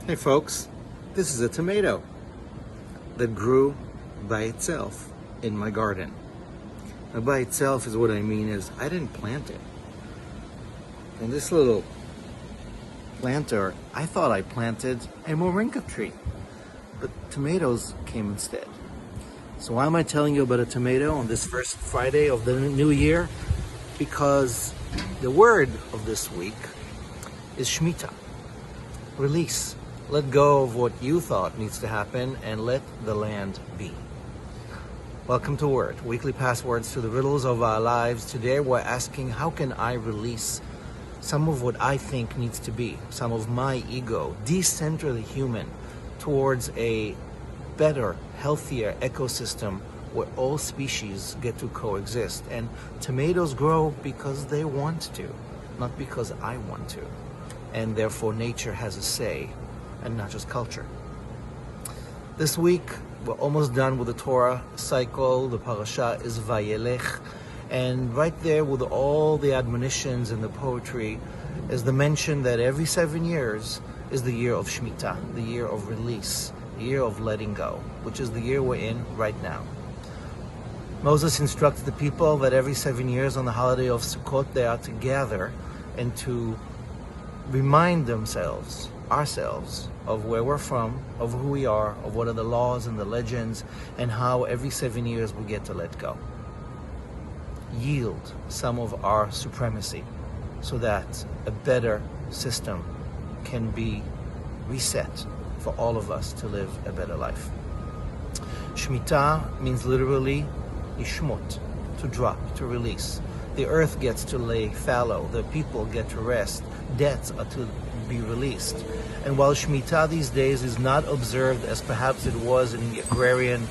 Hey folks, this is a tomato that grew by itself in my garden. Now by itself is what I mean is I didn't plant it. And this little planter, I thought I planted a moringa tree, but tomatoes came instead. So why am I telling you about a tomato on this first Friday of the new year? Because the word of this week is Shmita. Release. Let go of what you thought needs to happen and let the land be. Welcome to Word, weekly passwords to the riddles of our lives. Today we're asking, how can I release some of what I think needs to be, some of my ego, decenter the human towards a better, healthier ecosystem where all species get to coexist. And tomatoes grow because they want to, not because I want to. And therefore nature has a say and not just culture. This week, we're almost done with the Torah cycle. The parasha is Vayelech. And right there with all the admonitions and the poetry is the mention that every 7 years is the year of Shmita, the year of release, the year of letting go, which is the year we're in right now. Moses instructed the people that every 7 years on the holiday of Sukkot they are to gather and to remind themselves, ourselves, of where we're from, of who we are, of what are the laws and the legends, and how every 7 years we get to let go. Yield some of our supremacy so that a better system can be reset for all of us to live a better life. Shmita means literally ishmut, to drop, to release. The earth gets to lay fallow, the people get to rest, debts are to be released. And while Shmita these days is not observed as perhaps it was in the agrarian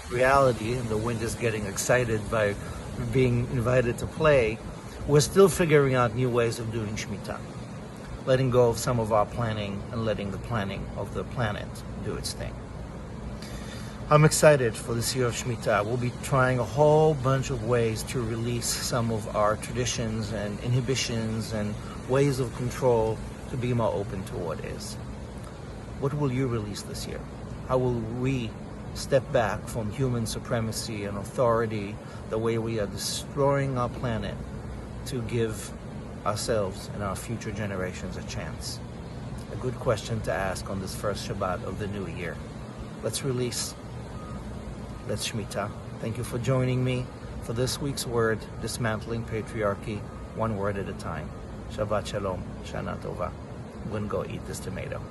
reality, and the wind is getting excited by being invited to play, we're still figuring out new ways of doing Shmita. Letting go of some of our planning and letting the planning of the planet do its thing. I'm excited for this year of Shmita. We'll be trying a whole bunch of ways to release some of our traditions and inhibitions and ways of control to be more open to what is. What will you release this year? How will we step back from human supremacy and authority, the way we are destroying our planet, to give ourselves and our future generations a chance? A good question to ask on this first Shabbat of the new year. Let's release. Let's Shmita. Thank you for joining me for this week's word, Dismantling Patriarchy, one word at a time. Shabbat Shalom, Shana Tova. I'm going to go eat this tomato.